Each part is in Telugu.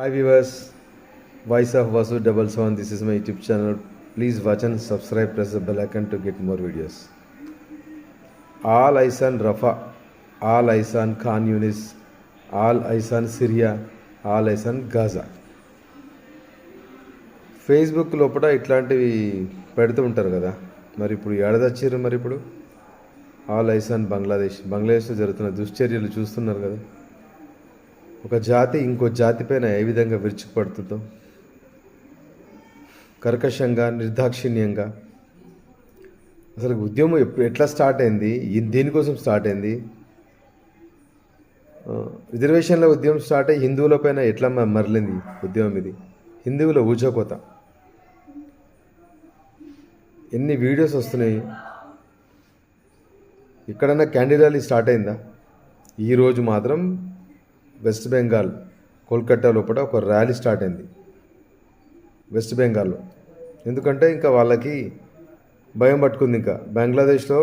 Hi viewers, Voice of Vasu 77. This is my YouTube channel. Please watch and subscribe. Press the bell icon to get more videos. All eyes on Rafah, all eyes on Khan Yunis, all eyes on Syria, all eyes on Gaza. Facebook లోపల ఇట్లాంటివి పెడుతూ ఉంటారు కదా. మరి ఇప్పుడు ఏడదచ్చారు. మరి ఇప్పుడు ఆల్ ఐస్ ఆన్ బంగ్లాదేశ్లో జరుగుతున్న దుశ్చర్యలు చూస్తున్నారు కదా. ఒక జాతి ఇంకో జాతిపైన ఏ విధంగా విరుచుకుపడుతుందో, కర్కశంగా, నిర్దాక్షిణ్యంగా. అసలు ఉద్యమం ఎట్లా స్టార్ట్ అయింది, దేనికోసం స్టార్ట్ అయింది, రిజర్వేషన్ల ఉద్యమం స్టార్ట్ అయ్యి హిందువుల పైన ఎట్లా మరలింది ఉద్యమం. ఇది హిందువుల ఊచకోత. ఎన్ని వీడియోస్ వస్తున్నాయి. ఎక్కడన్నా క్యాండిల్ ర్యాలీ స్టార్ట్ అయిందా? ఈరోజు మాత్రం వెస్ట్ బెంగాల్ కోల్కతా లోపల ఒక ర్యాలీ స్టార్ట్ అయింది వెస్ట్ బెంగాల్లో. ఎందుకంటే ఇంకా వాళ్ళకి భయం పట్టుకుంది. ఇంకా బంగ్లాదేశ్లో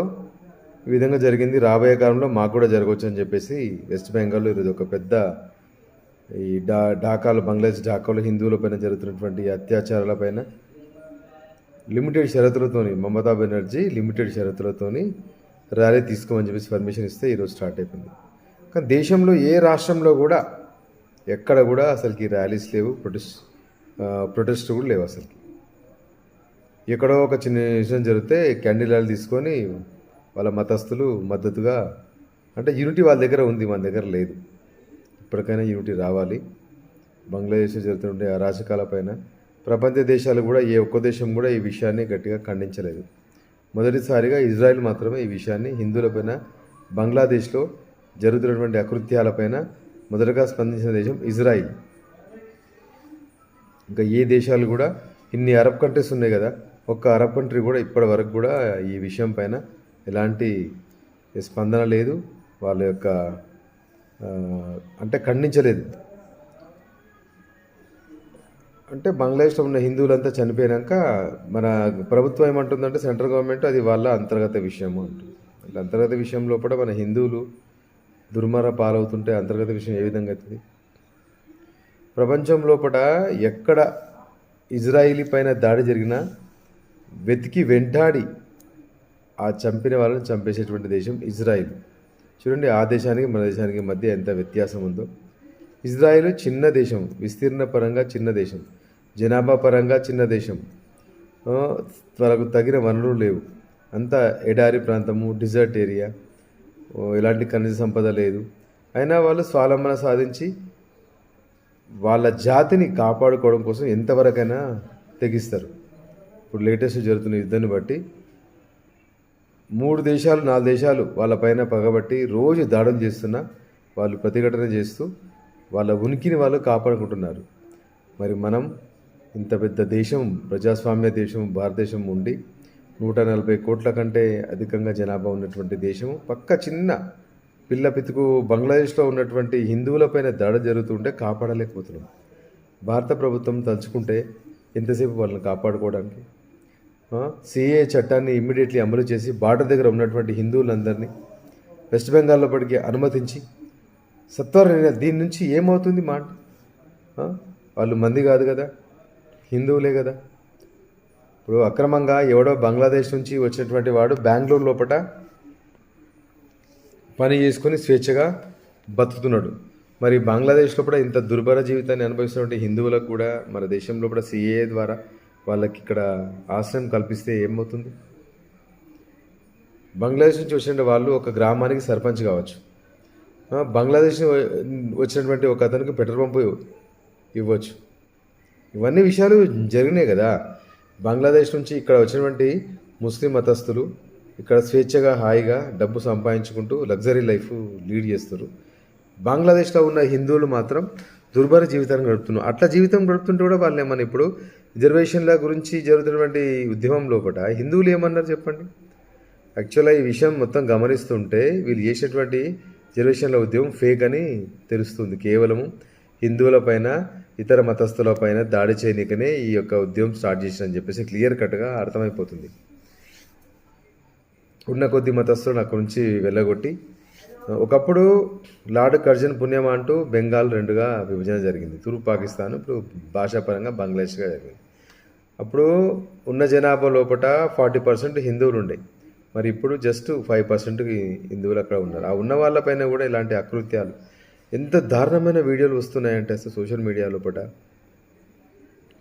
ఈ విధంగా జరిగింది, రాబోయే కాలంలో మాకు కూడా జరగవచ్చు అని చెప్పేసి వెస్ట్ బెంగాల్లో ఈరోజు ఒక పెద్ద ఈ బంగ్లాదేశ్ ఢాకాలో హిందువుల పైన జరుగుతున్నటువంటి అత్యాచారాల పైన లిమిటెడ్ షరతులతోని మమతా బెనర్జీ లిమిటెడ్ షరతులతోని ర్యాలీ తీసుకోమని చెప్పేసి పర్మిషన్ ఇస్తే ఈరోజు స్టార్ట్ అయిపోయింది. కానీ దేశంలో ఏ రాష్ట్రంలో కూడా ఎక్కడ కూడా అసలుకి ర్యాలీస్ లేవు, ప్రొటెస్ట్ కూడా లేవు. అసలుకి ఎక్కడో ఒక చిన్న విషయం జరిగితే క్యాండిల్ ర్యాలీ తీసుకొని వాళ్ళ మతస్థులు మద్దతుగా, అంటే యూనిటీ వాళ్ళ దగ్గర ఉంది, మన దగ్గర లేదు. ఇప్పటికైనా యూనిటీ రావాలి. బంగ్లాదేశ్లో జరుగుతుంటే అరాచకాలపైన ప్రపంచ దేశాలు కూడా ఏ ఒక్క దేశం కూడా ఈ విషయాన్ని గట్టిగా ఖండించలేదు. మొదటిసారిగా ఇజ్రాయెల్ మాత్రమే ఈ విషయాన్ని, హిందువులపైన బంగ్లాదేశ్లో జరుగుతున్నటువంటి అకృత్యాలపైన మొదటగా స్పందించిన దేశం ఇజ్రాయిల్. ఇంకా ఏ దేశాలు కూడా, ఇన్ని అరబ్ కంట్రీస్ ఉన్నాయి కదా, ఒక్క అరబ్ కంట్రీ కూడా ఇప్పటి వరకు కూడా ఈ విషయం పైన ఎలాంటి స్పందన లేదు. వాళ్ళ యొక్క అంటే ఖండించలేదు. అంటే బంగ్లాదేశ్లో ఉన్న హిందువులంతా చనిపోయాక మన ప్రభుత్వం ఏమంటుందంటే, సెంట్రల్ గవర్నమెంట్ అది వాళ్ళ అంతర్గత విషయము అంటుంది. అంతర్గత విషయం లోపల మన హిందువులు దుర్మార పాలవుతుంటే అంతర్గత విషయం ఏ విధంగా అవుతుంది? ప్రపంచం లోపల ఎక్కడ ఇజ్రాయిలీ పైన దాడి జరిగినా వెతికి వెంటాడి ఆ చంపిన వాళ్ళని చంపేసేటువంటి దేశం ఇజ్రాయిల్. చూడండి, ఆ దేశానికి మన దేశానికి మధ్య ఎంత వ్యత్యాసం ఉందో. ఇజ్రాయిల్ చిన్న దేశం, విస్తీర్ణ పరంగా చిన్న దేశం, జనాభా పరంగా చిన్న దేశం, వాళ్ళకు తగిన వనరులు లేవు, అంతా ఎడారి ప్రాంతము, డిజర్ట్ ఏరియా, ఎలాంటి ఖనిజ సంపద లేదు. అయినా వాళ్ళు స్వావలంబన సాధించి వాళ్ళ జాతిని కాపాడుకోవడం కోసం ఎంతవరకైనా తెగిస్తారు. ఇప్పుడు లేటెస్ట్ జరుగుతున్న యుద్ధాన్ని బట్టి 3 దేశాలు 4 దేశాలు వాళ్ళపైన పగబట్టి రోజు దాడులు చేస్తున్నా వాళ్ళు ప్రతిఘటన చేస్తూ వాళ్ళ ఉనికిని వాళ్ళు కాపాడుకుంటున్నారు. మరి మనం ఇంత పెద్ద దేశం, ప్రజాస్వామ్య దేశం భారతదేశం ఉండి 140 కోట్ల కంటే అధికంగా జనాభా ఉన్నటువంటి దేశము, పక్క చిన్న పిల్ల పితుకు బంగ్లాదేశ్లో ఉన్నటువంటి హిందువులపైన దాడి జరుగుతుంటే కాపాడలేకపోతున్నాం. భారత ప్రభుత్వం తలుచుకుంటే ఎంతసేపు వాళ్ళని కాపాడుకోవడానికి సిఏ చట్టాన్ని ఇమ్మీడియట్లీ అమలు చేసి బార్డర్ దగ్గర ఉన్నటువంటి హిందువులందరినీ వెస్ట్ బెంగాల్ లోపలికి అనుమతించి సత్వర దీని నుంచి ఏమవుతుంది మాట? వాళ్ళు మంది కాదు కదా, హిందువులే కదా. ఇప్పుడు అక్రమంగా ఎవడో బంగ్లాదేశ్ నుంచి వచ్చినటువంటి వాడు బెంగళూరు లోపల పని చేసుకొని స్వేచ్ఛగా బతుకుతున్నాడు. మరి బంగ్లాదేశ్ లోపల ఇంత దుర్భర జీవితాన్ని అనుభవిస్తున్నటువంటి హిందువులకు కూడా మన దేశం లోపల సిఏఏ ద్వారా వాళ్ళకి ఇక్కడ ఆశ్రయం కల్పిస్తే ఏమవుతుంది? బంగ్లాదేశ్ నుంచి వచ్చిన వాళ్ళు ఒక గ్రామానికి సర్పంచ్ కావచ్చు, బంగ్లాదేశ్ వచ్చినటువంటి ఒక అతనికి పెట్రోల్ పంపు ఇవ్వచ్చు. ఇవన్నీ విషయాలు జరిగినాయి కదా. బంగ్లాదేశ్ నుంచి ఇక్కడ వచ్చినటువంటి ముస్లిం మతస్థులు ఇక్కడ స్వేచ్ఛగా హాయిగా డబ్బు సంపాదించుకుంటూ లగ్జరీ లైఫ్ లీడ్ చేస్తారు. బంగ్లాదేశ్లో ఉన్న హిందువులు మాత్రం దుర్భర జీవితాన్ని గడుపుతున్నారు. అట్లా జీవితం గడుపుతుంటే కూడా వాళ్ళు ఏమన్నా ఇప్పుడు రిజర్వేషన్ల గురించి జరుగుతున్నటువంటి ఉద్యమం లోపల హిందువులు ఏమన్నారు చెప్పండి? యాక్చువల్గా ఈ విషయం మొత్తం గమనిస్తుంటే వీళ్ళు చేసేటువంటి రిజర్వేషన్ల ఉద్యమం ఫేక్ అని తెలుస్తుంది. కేవలము హిందువుల పైన ఇతర మతస్థుల పైన దాడి చేయనికనే ఈ యొక్క ఉద్యమం స్టార్ట్ చేసినని చెప్పేసి క్లియర్ కట్గా అర్థమైపోతుంది. ఉన్న కొద్ది మతస్థులను అక్కడి నుంచి వెళ్ళగొట్టి ఒకప్పుడు లార్డ్ కర్జన్ పుణ్యం అంటూ బెంగాల్ రెండుగా విభజన జరిగింది. తూర్పు పాకిస్తాన్, ఇప్పుడు భాషాపరంగా బంగ్లాదేశ్గా జరిగింది. అప్పుడు ఉన్న జనాభా లోపల 40% హిందువులు ఉండే. మరి ఇప్పుడు జస్ట్ 5% హిందువులు అక్కడ ఉన్నారు. ఆ ఉన్న వాళ్ళపైన కూడా ఇలాంటి అకృత్యాలు, ఎంత దారుణమైన వీడియోలు వస్తున్నాయంటే అసలు సోషల్ మీడియా లోపల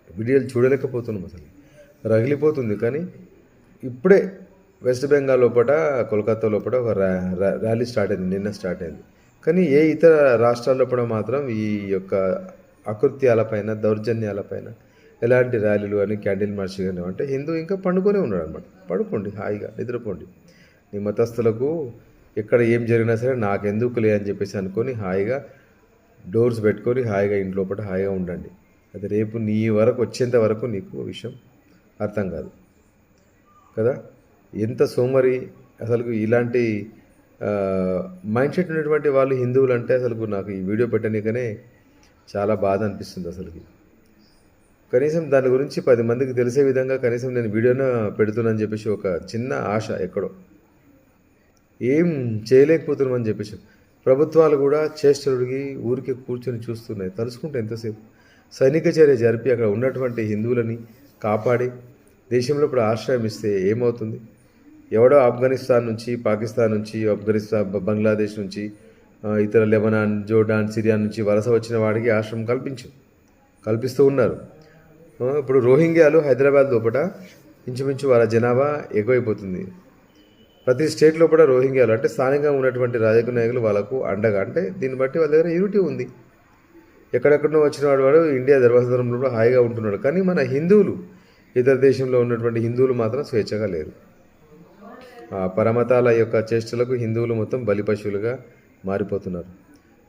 వీడియోలు చూడలేకపోతున్నాం. అసలు రగిలిపోతుంది. కానీ ఇప్పుడే వెస్ట్ బెంగాల్ లోపల, కోల్కతా లోపల ఒక ర్యాలీ స్టార్ట్ అయింది, నిన్న స్టార్ట్ అయింది. కానీ ఏ ఇతర రాష్ట్రాల లోపల మాత్రం ఈ యొక్క అకృత్యాలపైన, దౌర్జన్యాలపైన ఎలాంటి ర్యాలీలు కానీ, క్యాండిల్ మార్చ్ కానీ, అంటే హిందూ ఇంకా పండుకొనే ఉన్నాడు అనమాట. పడుకోండి, హాయిగా నిద్రపోండి. నీ మతస్థులకు ఎక్కడ ఏం జరిగినా సరే నాకెందుకులే అని చెప్పేసి అనుకొని హాయిగా డోర్స్ పెట్టుకొని హాయిగా ఇంటి లోపల హాయిగా ఉండండి. అది రేపు నీ వరకు వచ్చేంత వరకు నీకు విషయం అర్థం కాదు కదా. ఎంత సోమరి అసలు ఇలాంటి మైండ్ సెట్ ఉన్నటువంటి వాళ్ళు హిందువులు అంటే అసలు నాకు ఈ వీడియో పెట్టనీకనే చాలా బాధ అనిపిస్తుంది అసలుకి. కనీసం దాని గురించి 10 మందికి తెలిసే విధంగా కనీసం నేను వీడియోను పెడుతున్నాను చెప్పేసి ఒక చిన్న ఆశ, ఎక్కడో ఏం చేయలేకపోతున్నామని చెప్పేసి ప్రభుత్వాలు కూడా చేష్టలుడికి ఊరికి కూర్చొని చూస్తున్నాయి. తలుసుకుంటే ఎంతసేపు సైనిక చర్య జరిపి అక్కడ ఉన్నటువంటి హిందువులని కాపాడి దేశంలో ఇప్పుడు ఆశ్రయం ఇస్తే ఏమవుతుంది? ఎవడో ఆఫ్ఘనిస్తాన్ నుంచి, పాకిస్తాన్ నుంచి, బంగ్లాదేశ్ నుంచి, ఇతర లెబనాన్, జోర్డాన్, సిరియా నుంచి వలస వచ్చిన వాడికి ఆశ్రమం కల్పిస్తూ ఉన్నారు. ఇప్పుడు రోహింగ్యాలు హైదరాబాద్ లోపల ఇంచుమించు వాళ్ళ జనాభా ఎక్కువైపోతుంది. ప్రతి స్టేట్ లోపల రోహింగ్యాలు అంటే స్థానికంగా ఉన్నటువంటి రాజకీయ నాయకులు వాళ్ళకు అండగా, అంటే దీన్ని బట్టి వాళ్ళ దగ్గర యూనిటీ ఉంది. ఎక్కడెక్కడో వచ్చిన వాడు ఇండియా ధర్మసంలో హాయిగా ఉంటున్నాడు. కానీ మన హిందువులు, ఇతర దేశంలో ఉన్నటువంటి హిందువులు మాత్రం స్వేచ్ఛగా లేరు. ఆ పరమతాల యొక్క చేష్టలకు హిందువులు మొత్తం బలిపశువులుగా మారిపోతున్నారు.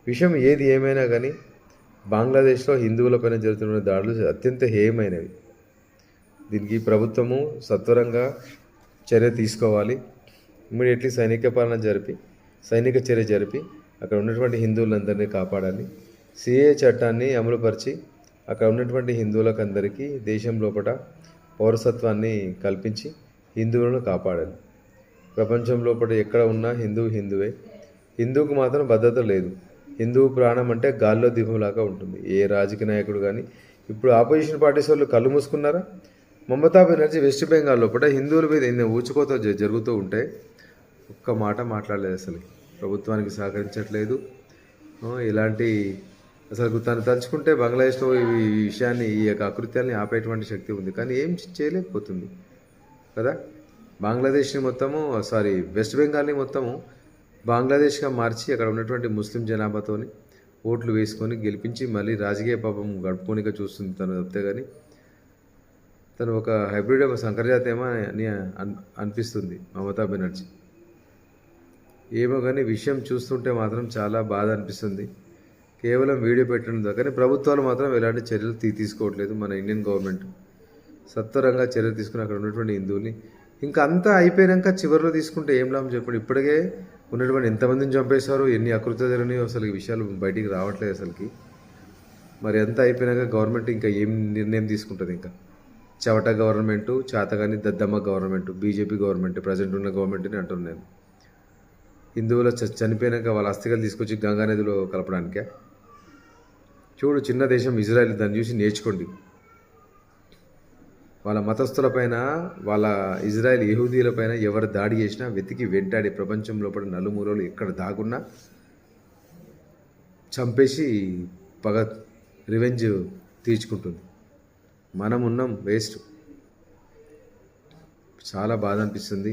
విషయం ఏది ఏమైనా కానీ బంగ్లాదేశ్లో హిందువులపైన జరుగుతున్న దాడులు అత్యంత హేయమైనవి. దీనికి ప్రభుత్వము సత్వరంగా చర్య తీసుకోవాలి. ఇమ్మీడియట్లీ సైనిక చర్య జరిపి అక్కడ ఉన్నటువంటి హిందువులందరినీ కాపాడాలి. సిఏ చట్టాన్ని అమలుపరిచి అక్కడ ఉన్నటువంటి హిందువులకు అందరికీ దేశం లోపల పౌరసత్వాన్ని కల్పించి హిందువులను కాపాడాలి. ప్రపంచం లోపల ఎక్కడ ఉన్నా హిందువే. హిందువుకు మాత్రం భద్రత లేదు. హిందువు ప్రాణం అంటే గాల్లో దీపంలాగా ఉంటుంది. ఏ రాజకీయ నాయకుడు కానీ, ఇప్పుడు ఆపోజిషన్ పార్టీస్ వాళ్ళు కళ్ళు మూసుకున్నారా? మమతా బెనర్జీ వెస్ట్ బెంగాల్ లోపల హిందువుల మీద ఎన్ని ఊచుకోత జరుగుతూ ఉంటే ఒక్క మాట మాట్లాడలేదు. అసలు ప్రభుత్వానికి సహకరించట్లేదు. ఇలాంటి అసలు తను తలుచుకుంటే బంగ్లాదేశ్లో ఈ విషయాన్ని, ఈ యొక్క అకృత్యాన్ని ఆపేటువంటి శక్తి ఉంది. కానీ ఏం చేయలేకపోతుంది కదా. బంగ్లాదేశ్ని మొత్తము వెస్ట్ బెంగాల్ని మొత్తము బంగ్లాదేశ్గా మార్చి అక్కడ ఉన్నటువంటి ముస్లిం జనాభాతోని ఓట్లు వేసుకొని గెలిపించి మళ్ళీ రాజకీయ పాపం గడుపుకోనిక చూస్తుంది తను తప్పితే. కానీ తను ఒక హైబ్రిడ్ సంకరజాతేమో అని అనిపిస్తుంది మమతా బెనర్జీ. ఏమో కానీ విషయం చూస్తుంటే మాత్రం చాలా బాధ అనిపిస్తుంది. కేవలం వీడియో పెట్టడం ద్వారా. కానీ ప్రభుత్వాలు మాత్రం ఎలాంటి చర్యలు తీసుకోవట్లేదు. మన ఇండియన్ గవర్నమెంట్ సత్వరంగా చర్యలు తీసుకుని అక్కడ ఉన్నటువంటి హిందువుల్ని, ఇంకా అంతా అయిపోయాక చివరిలో తీసుకుంటే ఏం లాభం చెప్పండి. ఇప్పటికే ఉన్నటువంటి ఎంతమందిని చంపేశారు, ఎన్ని అకృత్యాలు జరిగినాయో అసలు ఈ విషయాలు బయటికి రావట్లేదు అసలుకి. మరి అంతా అయిపోయినాక గవర్నమెంట్ ఇంకా ఏం నిర్ణయం తీసుకుంటుంది? ఇంకా చవట గవర్నమెంటు, చాతగాని దద్దమ్మ గవర్నమెంటు, బీజేపీ గవర్నమెంట్, ప్రజెంట్ ఉన్న గవర్నమెంట్ని అంటున్నాను నేను. హిందువుల చనిపోయినాక వాళ్ళ అస్థికలు తీసుకొచ్చి గంగా నదిలో కలపడానికే. చూడు, చిన్న దేశం ఇజ్రాయెల్, దాన్ని చూసి నేర్చుకోండి. వాళ్ళ మతస్థులపైన, వాళ్ళ ఇజ్రాయెల్ యహూదీలపైన ఎవరు దాడి చేసినా వెతికి వెంటాడి ప్రపంచం లోపల నలుమూలలు ఎక్కడ దాగున్నా చంపేసి రివెంజ్ తీర్చుకుంటుంది. మనం ఉన్నాం వేస్ట్. చాలా బాధ అనిపిస్తుంది.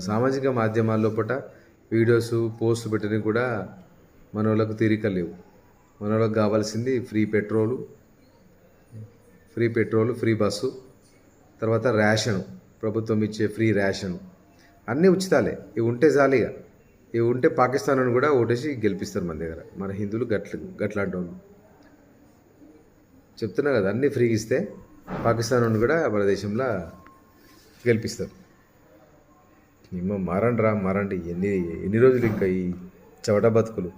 సామాజిక మాధ్యమాల లోపల వీడియోస్ పోస్ట్ పెట్టడానికి కూడా మన వాళ్ళకు తీరిక లేవు. మన వాళ్ళకి కావాల్సింది ఫ్రీ పెట్రోలు, ఫ్రీ బస్సు, తర్వాత రేషను, ప్రభుత్వం ఇచ్చే ఫ్రీ రేషను, అన్నీ ఉచితాలే. ఇవి ఉంటే జాలీగా, ఇవి ఉంటే పాకిస్తాన్ అని కూడా ఓటేసి గెలిపిస్తారు మన దగ్గర. మన హిందువులు గట్లాంటి వాళ్ళు చెప్తున్నా కదా, అన్నీ ఫ్రీగా ఇస్తే పాకిస్తాన్ అని కూడా మన దేశంలో గెలిపిస్తారు. మారండి ఎన్ని రోజులు ఇంకా ఈ చవట బతుకులు.